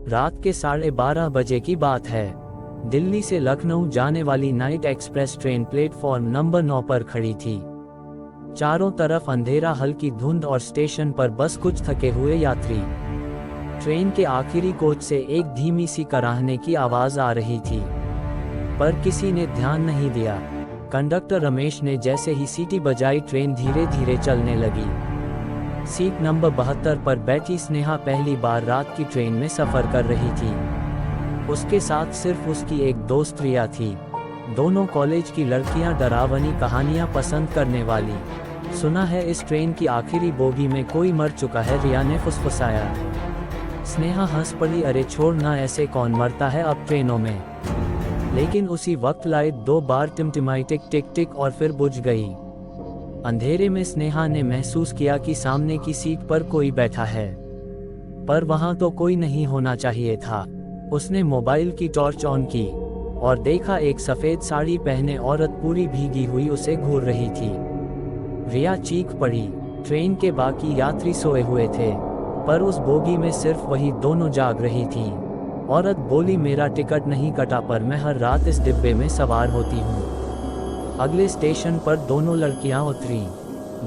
रात के 12:30 बजे की बात है। दिल्ली से लखनऊ जाने वाली night express train platform number 9 पर खड़ी थी। चारों तरफ अंधेरा, हल्की धुंध और स्टेशन पर बस कुछ थके हुए यात्री। ट्रेन के आखिरी कोच से एक धीमी सी कराहने की आवाज आ रही थी, पर किसी ने ध्यान नहीं दिया। कंडक्टर रमेश ने जैसे ही सीटी बजाई, ट्रेन धीरे धीरे चलने लगी। सीट नंबर 72 पर बैठी स्नेहा पहली बार रात की ट्रेन में सफ़र कर रही थी। उसके साथ सिर्फ उसकी एक दोस्त रिया थी। दोनों कॉलेज की लड़कियां, डरावनी कहानियां पसंद करने वाली। सुना है इस ट्रेन की आखिरी बोगी में कोई मर चुका है, रिया ने फुसफुसाया। स्नेहा हंस पड़ी, अरे छोड़ ना, ऐसे कौन मरता है अब ट्रेनों में। लेकिन उसी वक्त लाइट 2 बार टिमटिमाई, टिक टिक टिक, और फिर बुझ गई। अंधेरे में स्नेहा ने महसूस किया कि सामने की सीट पर कोई बैठा है, पर वहां तो कोई नहीं होना चाहिए था। उसने मोबाइल की टॉर्च ऑन की और देखा एक सफेद साड़ी पहने औरत पूरी भीगी हुई उसे घूर रही थी। रिया चीख पड़ी। ट्रेन के बाकी यात्री सोए हुए थे, पर उस बोगी में सिर्फ वही दोनों जाग रही थी। औरत बोली, मेरा टिकट नहीं कटा, पर मैं हर रात इस डिब्बे में सवार होती हूँ। अगले स्टेशन पर दोनों लड़कियां उतरी।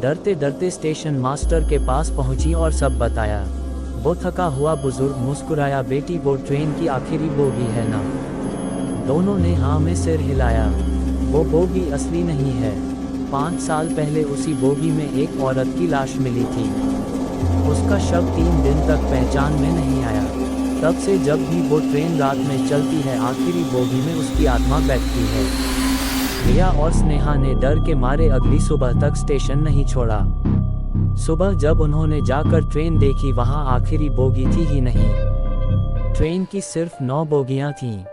डरते डरते स्टेशन मास्टर के पास पहुंची और सब बताया। वो थका हुआ बुजुर्ग मुस्कुराया, बेटी वो ट्रेन की आखिरी बोगी है ना। दोनों ने हाँ में सिर हिलाया। वो बोगी असली नहीं है। 5 साल पहले उसी बोगी में एक औरत की लाश मिली थी। उसका शव 3 दिन तक पहचान में नहीं आया। तब से जब भी वो ट्रेन रात में चलती है, आखिरी बोगी में उसकी आत्मा बैठती है। रिया और स्नेहा ने डर के मारे अगली सुबह तक स्टेशन नहीं छोड़ा। सुबह जब उन्होंने जाकर ट्रेन देखी, वहां आखिरी बोगी थी ही नहीं। ट्रेन की सिर्फ 9 बोगियां थीं,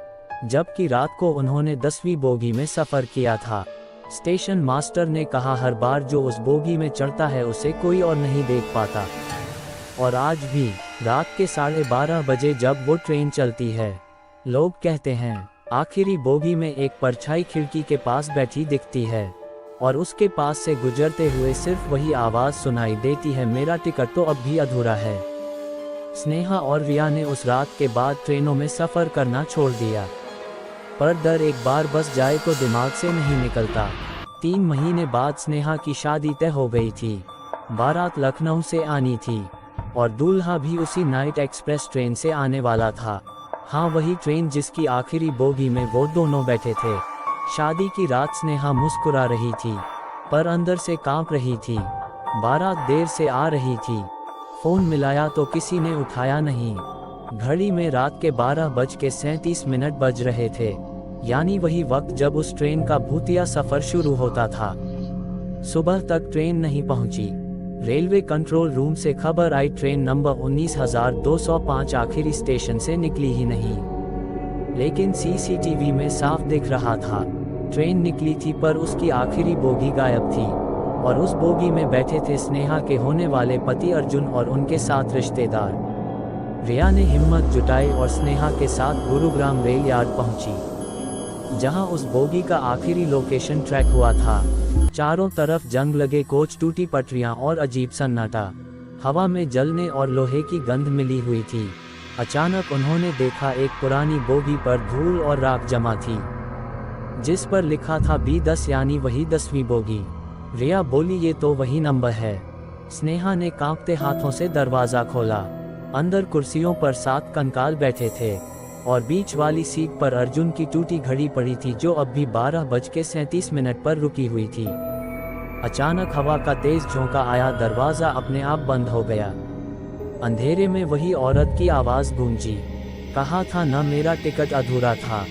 जबकि रात को उन्होंने 10वीं बोगी में सफर किया था। स्टेशन मास्टर ने कहा, हर बार जो उस बोगी में चढ़ता है उसे कोई और नहीं देख पाता। और आज भी रात के 12:30 बजे जब वो ट्रेन चलती है, लोग कहते हैं आखिरी बोगी में एक परछाई खिड़की के पास बैठी दिखती है, और उसके पास से गुजरते हुए सिर्फ वही आवाज सुनाई देती है, मेरा टिकट तो अब भी अधूरा है। स्नेहा और रिया ने उस रात के बाद ट्रेनों में सफर करना छोड़ दिया, पर डर एक बार बस जाए तो दिमाग से नहीं निकलता। 3 महीने बाद स्नेहा की शादी तय हो गई थी। बारात लखनऊ से आनी थी और दूल्हा भी उसी नाइट एक्सप्रेस ट्रेन से आने वाला था। हाँ, वही ट्रेन जिसकी आखिरी बोगी में वो दोनों बैठे थे। शादी की रात स्नेहा मुस्कुरा रही थी, पर अंदर से कांप रही थी। बारात देर से आ रही थी। फोन मिलाया तो किसी ने उठाया नहीं। घड़ी में रात के 12:37 बज रहे थे, यानी वही वक्त जब उस ट्रेन का भूतिया सफर शुरू होता था। सुबह तक ट्रेन नहीं पहुंची। रेलवे कंट्रोल रूम से खबर आई, ट्रेन नंबर 19,205 आखिरी स्टेशन से निकली ही नहीं। लेकिन सीसीटीवी में साफ दिख रहा था, ट्रेन निकली थी पर उसकी आखिरी बोगी गायब थी, और उस बोगी में बैठे थे स्नेहा के होने वाले पति अर्जुन और उनके 7 रिश्तेदार। रिया ने हिम्मत जुटाई और स्नेहा के साथ गुरुग्राम रेल यार्ड पहुंची, जहां उस बोगी का आखिरी लोकेशन ट्रैक हुआ था। चारों तरफ जंग लगे कोच, टूटी पटरियां और अजीब सन्नाटा। हवा में जलने और लोहे की गंध मिली हुई थी। अचानक उन्होंने देखा एक पुरानी बोगी पर धूल और राख जमा थी, जिस पर लिखा था B10, यानी वही 10वीं बोगी। रिया बोली, ये तो वही नंबर है। स्नेहा ने कांपते हाथों से दरवाजा खोला। अंदर कुर्सियों पर 7 कंकाल बैठे थे और बीच वाली सीट पर अर्जुन की टूटी घड़ी पड़ी थी, जो अब भी 12:37 पर रुकी हुई थी। अचानक हवा का तेज झोंका आया, दरवाजा अपने आप बंद हो गया। अंधेरे में वही औरत की आवाज गूंजी, कहा था न मेरा टिकट अधूरा था।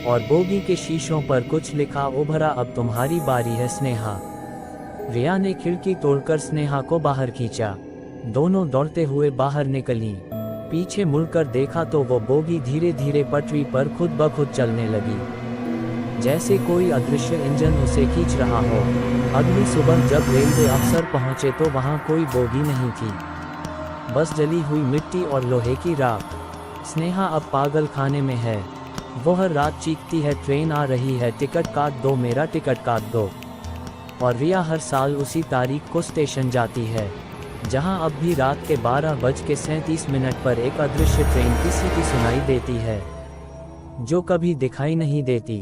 और बोगी के शीशों पर कुछ लिखा, उभरा अब तुम्हारी बारी है स्नेहा। रिया ने खिड़की तोड़कर स्नेहा को बाहर खींचा। दोनों दौड़ते हुए बाहर निकलीं। पीछे मुड़कर देखा तो वो बोगी धीरे धीरे पटरी पर खुद ब खुद चलने लगी, जैसे कोई अदृश्य इंजन उसे खींच रहा हो। अगली सुबह जब रेलवे अफसर पहुंचे तो वहां कोई बोगी नहीं थी, बस जली हुई मिट्टी और लोहे की राख। स्नेहा अब पागल खाने में है। वो हर रात चीखती है, ट्रेन आ रही है, टिकट काट दो, मेरा टिकट काट दो। और रिया हर साल उसी तारीख को स्टेशन जाती है। जहां अब भी रात के 12:37 पर एक अदृश्य ट्रेन की सीटी सुनाई देती है, जो कभी दिखाई नहीं देती।